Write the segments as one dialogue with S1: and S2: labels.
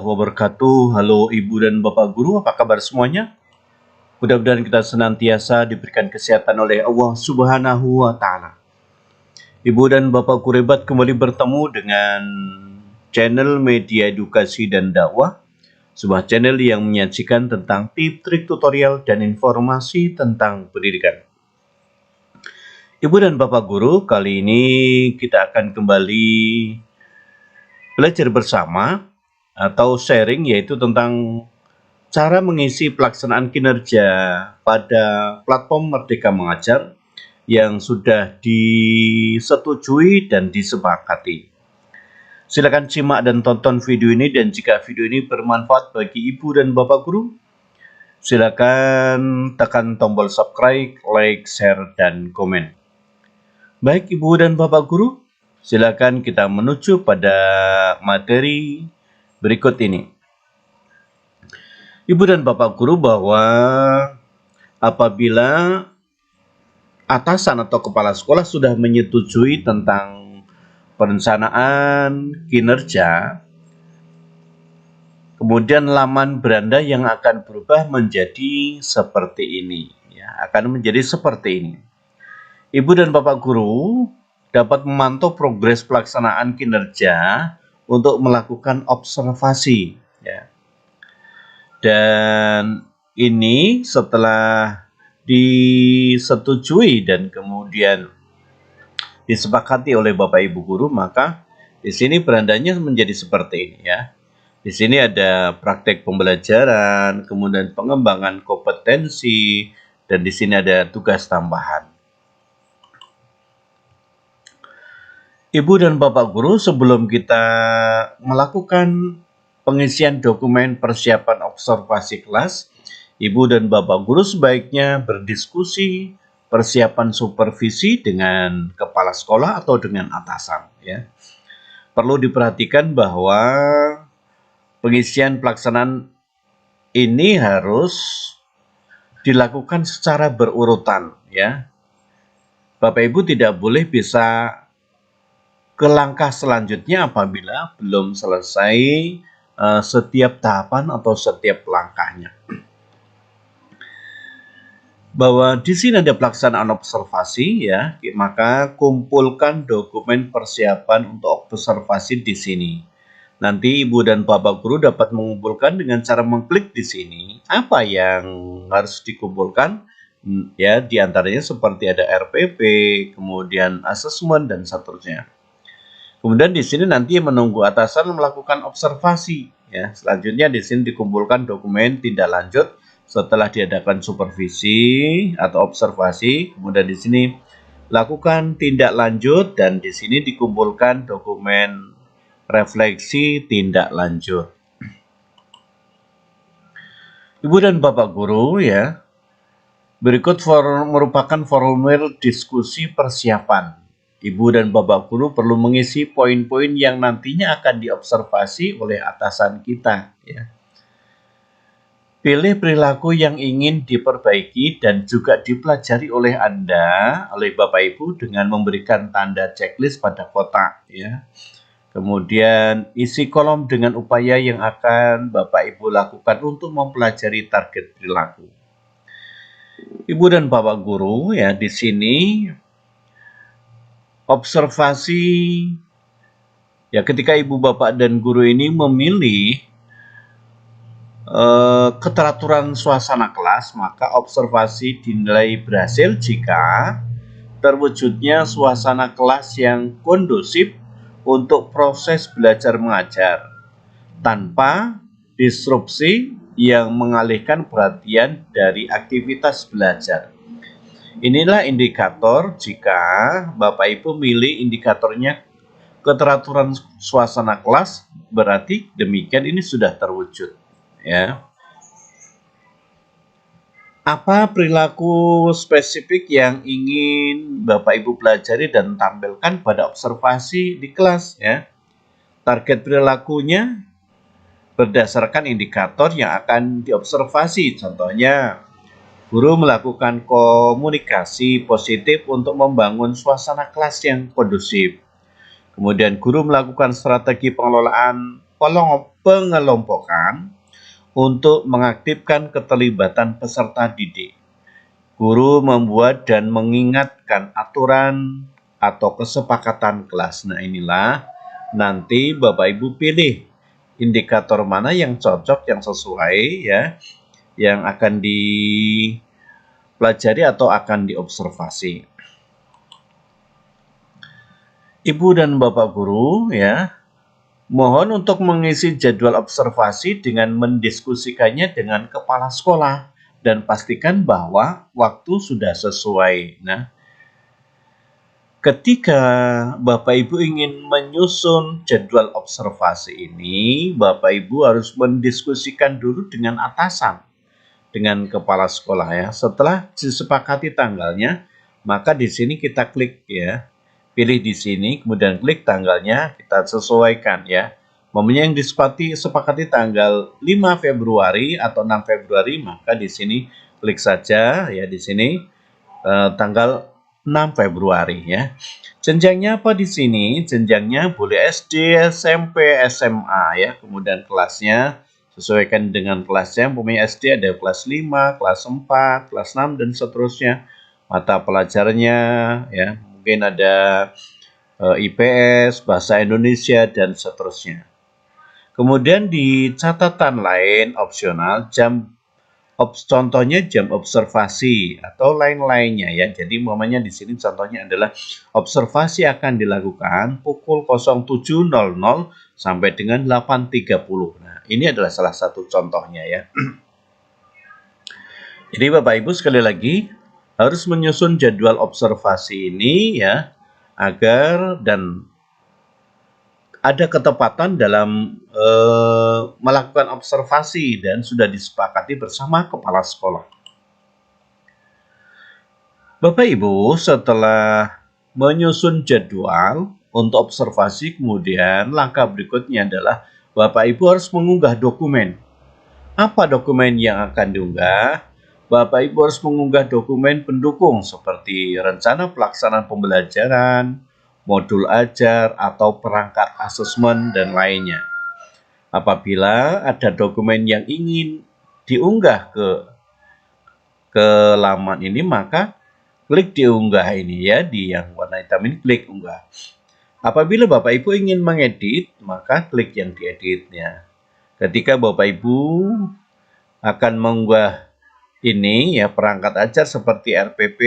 S1: wabarakatuh. Halo Ibu dan Bapak Guru, apa kabar semuanya? Mudah-mudahan kita senantiasa diberikan kesehatan oleh Allah Subhanahu wa Ta'ala. Ibu dan Bapak Guru hebat, kembali bertemu dengan channel Media Edukasi dan Dakwah, sebuah channel yang menyajikan tentang tips, trik, tutorial, dan informasi tentang pendidikan. Ibu dan Bapak Guru, kali ini kita akan kembali belajar bersama atau sharing, yaitu tentang cara mengisi pelaksanaan kinerja pada platform Merdeka Mengajar yang sudah disetujui dan disepakati. Silakan simak dan tonton video ini, dan jika video ini bermanfaat bagi Ibu dan Bapak Guru, silakan tekan tombol subscribe, like, share, dan komen. Baik Ibu dan Bapak Guru, silakan kita menuju pada materi berikut ini. Ibu dan Bapak Guru, bahwa apabila atasan atau kepala sekolah sudah menyetujui tentang perencanaan kinerja, kemudian laman beranda yang akan berubah menjadi seperti ini, akan menjadi seperti ini. Ibu dan Bapak Guru dapat memantau progres pelaksanaan kinerja untuk melakukan observasi, Dan ini setelah disetujui dan kemudian disepakati oleh Bapak Ibu Guru, maka di sini berandanya menjadi seperti ini, Di sini ada praktek pembelajaran, kemudian pengembangan kompetensi, dan di sini ada tugas tambahan. Ibu dan Bapak Guru, sebelum kita melakukan pengisian dokumen persiapan observasi kelas, Ibu dan Bapak Guru sebaiknya berdiskusi persiapan supervisi dengan kepala sekolah atau dengan atasan, Perlu diperhatikan bahwa pengisian pelaksanaan ini harus dilakukan secara berurutan, Bapak Ibu tidak boleh bisa ke langkah selanjutnya apabila belum selesai setiap tahapan atau setiap langkahnya. Bahwa di sini ada pelaksanaan observasi, maka kumpulkan dokumen persiapan untuk observasi di sini. Nanti Ibu dan Bapak Guru dapat mengumpulkan dengan cara mengklik di sini apa yang harus dikumpulkan, di antaranya seperti ada RPP, kemudian asesmen, dan seterusnya. Kemudian di sini nanti menunggu atasan melakukan observasi, Selanjutnya di sini dikumpulkan dokumen tindak lanjut setelah diadakan supervisi atau observasi. Kemudian di sini lakukan tindak lanjut, dan di sini dikumpulkan dokumen refleksi tindak lanjut. Ibu dan Bapak Guru, berikut merupakan formulir diskusi persiapan. Ibu dan Bapak Guru perlu mengisi poin-poin yang nantinya akan diobservasi oleh atasan kita, Pilih perilaku yang ingin diperbaiki dan juga dipelajari oleh Anda, oleh Bapak Ibu, dengan memberikan tanda checklist pada kotak, Kemudian isi kolom dengan upaya yang akan Bapak Ibu lakukan untuk mempelajari target perilaku. Ibu dan Bapak Guru, di sini observasi, ketika Ibu, Bapak, dan Guru ini memilih keteraturan suasana kelas, maka observasi dinilai berhasil jika terwujudnya suasana kelas yang kondusif untuk proses belajar mengajar tanpa disrupsi yang mengalihkan perhatian dari aktivitas belajar. Inilah indikator jika Bapak Ibu milih indikatornya keteraturan suasana kelas, berarti demikian ini sudah terwujud, Apa perilaku spesifik yang ingin Bapak Ibu pelajari dan tampilkan pada observasi di kelas, Target perilakunya berdasarkan indikator yang akan diobservasi. Contohnya, guru melakukan komunikasi positif untuk membangun suasana kelas yang kondusif. Kemudian guru melakukan strategi pengelolaan pengelompokan untuk mengaktifkan keterlibatan peserta didik. Guru membuat dan mengingatkan aturan atau kesepakatan kelas. Nah, inilah nanti Bapak Ibu pilih indikator mana yang cocok, yang sesuai ya, yang akan dipelajari atau akan diobservasi. Ibu dan Bapak Guru ya, mohon untuk mengisi jadwal observasi dengan mendiskusikannya dengan kepala sekolah dan pastikan bahwa waktu sudah sesuai. Nah, ketika Bapak Ibu ingin menyusun jadwal observasi ini, Bapak Ibu harus mendiskusikan dulu dengan atasan, dengan kepala sekolah ya. Setelah disepakati tanggalnya, maka di sini kita klik ya. Pilih di sini, kemudian klik tanggalnya, kita sesuaikan ya. Momennya yang disepakati tanggal 5 Februari atau 6 Februari, maka di sini klik saja ya di sini tanggal 6 Februari ya. Jenjangnya apa di sini? Jenjangnya boleh SD, SMP, SMA ya. Kemudian kelasnya sesuaikan dengan kelasnya. Umpamanya SD ada kelas 5, kelas 4, kelas 6 dan seterusnya. Mata pelajarannya ya, mungkin ada IPS, bahasa Indonesia dan seterusnya. Kemudian di catatan lain opsional contohnya jam observasi atau lain-lainnya ya. Jadi umpamanya di sini contohnya adalah observasi akan dilakukan pukul 07.00 sampai dengan 8.30. Nah, ini adalah salah satu contohnya ya. Jadi Bapak Ibu sekali lagi harus menyusun jadwal observasi ini ya agar dan ada ketepatan dalam melakukan observasi dan sudah disepakati bersama kepala sekolah. Bapak Ibu, setelah menyusun jadwal untuk observasi, kemudian langkah berikutnya adalah Bapak Ibu harus mengunggah dokumen. Apa dokumen yang akan diunggah? Bapak Ibu harus mengunggah dokumen pendukung seperti rencana pelaksanaan pembelajaran, modul ajar, atau perangkat asesmen, dan lainnya. Apabila ada dokumen yang ingin diunggah ke laman ini, maka klik diunggah ini ya, di yang warna hitam ini klik unggah. Apabila Bapak Ibu ingin mengedit, maka klik yang dieditnya. Ketika Bapak Ibu akan mengunggah ini ya, perangkat ajar seperti RPP,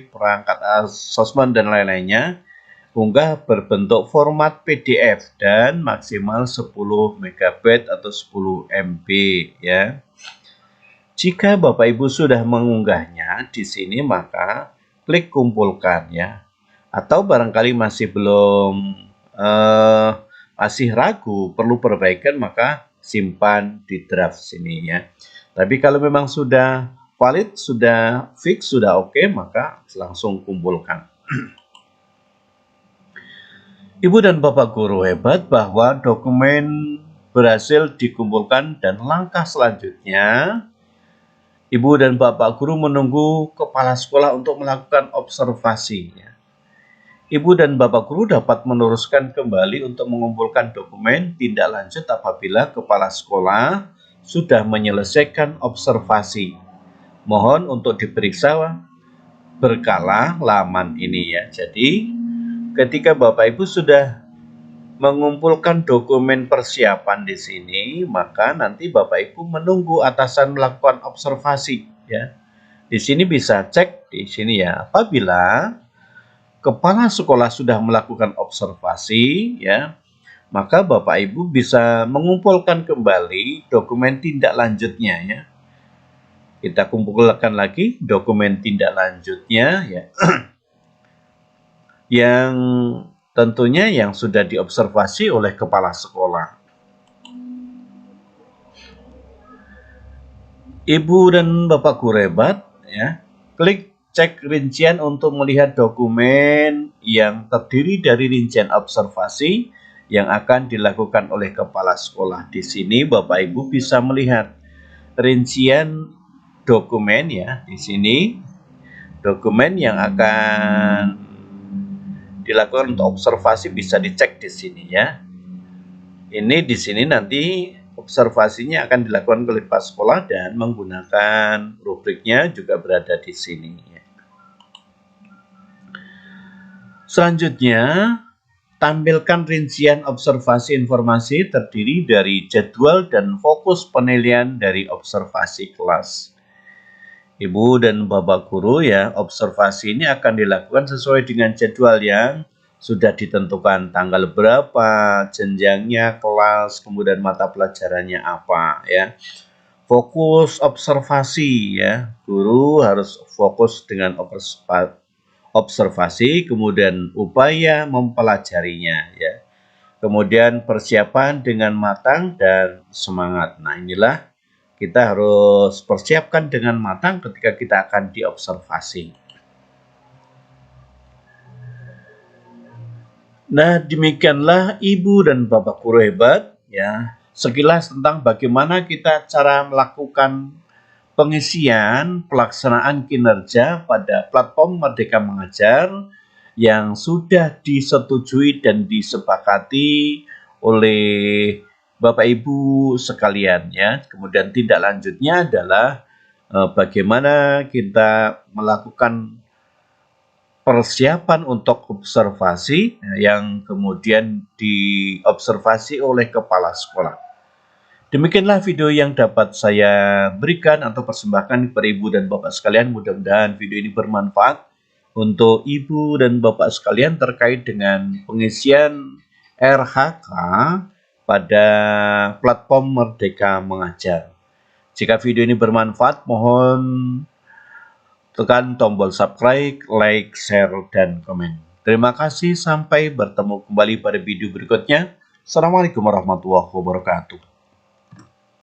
S1: perangkat asesmen, dan lain-lainnya, unggah berbentuk format PDF dan maksimal 10 MB atau 10 MB ya. Jika Bapak Ibu sudah mengunggahnya di sini, maka klik kumpulkan ya. Atau barangkali masih belum masih ragu, perlu perbaikan, maka simpan di draft sini ya. Tapi kalau memang sudah valid, sudah fix, sudah oke, maka langsung kumpulkan. Ibu dan Bapak Guru hebat bahwa dokumen berhasil dikumpulkan dan langkah selanjutnya Ibu dan Bapak Guru menunggu kepala sekolah untuk melakukan observasi. Ibu dan Bapak Guru dapat meneruskan kembali untuk mengumpulkan dokumen tindak lanjut apabila kepala sekolah sudah menyelesaikan observasi. Mohon untuk diperiksa berkala laman ini ya. Jadi ketika Bapak Ibu sudah mengumpulkan dokumen persiapan di sini, maka nanti Bapak Ibu menunggu atasan melakukan observasi ya. Di sini bisa cek di sini ya. Apabila kepala sekolah sudah melakukan observasi ya, maka Bapak Ibu bisa mengumpulkan kembali dokumen tindak lanjutnya ya. Kita kumpulkan lagi dokumen tindak lanjutnya ya. Yang tentunya yang sudah diobservasi oleh kepala sekolah. Ibu dan Bapak Guru hebat ya. Klik cek rincian untuk melihat dokumen yang terdiri dari rincian observasi yang akan dilakukan oleh kepala sekolah. Di sini Bapak Ibu bisa melihat rincian dokumen ya. Di sini dokumen yang akan dilakukan untuk observasi bisa dicek di sini ya. Ini di sini nanti observasinya akan dilakukan oleh kepala sekolah dan menggunakan rubriknya juga berada di sini. Selanjutnya, tampilkan rincian observasi informasi terdiri dari jadwal dan fokus penilaian dari observasi kelas. Ibu dan Bapak guru ya, observasi ini akan dilakukan sesuai dengan jadwal yang sudah ditentukan, tanggal berapa, jenjangnya, kelas, kemudian mata pelajarannya apa ya. Fokus observasi ya, guru harus fokus dengan observasi, kemudian upaya mempelajarinya ya. Kemudian persiapan dengan matang dan semangat. Nah, inilah kita harus persiapkan dengan matang ketika kita akan diobservasi. Nah, demikianlah Ibu dan Bapak guru hebat ya. Sekilas tentang bagaimana kita cara melakukan pengisian pelaksanaan kinerja pada platform Merdeka Mengajar yang sudah disetujui dan disepakati oleh Bapak Ibu sekalian ya. Kemudian tindak lanjutnya adalah bagaimana kita melakukan persiapan untuk observasi yang kemudian diobservasi oleh kepala sekolah. Demikianlah video yang dapat saya berikan atau persembahkan kepada Ibu dan Bapak sekalian. Mudah-mudahan video ini bermanfaat untuk Ibu dan Bapak sekalian terkait dengan pengisian RHK pada platform Merdeka Mengajar. Jika video ini bermanfaat, mohon tekan tombol subscribe, like, share, dan komen. Terima kasih, sampai bertemu kembali pada video berikutnya. Assalamualaikum warahmatullahi wabarakatuh.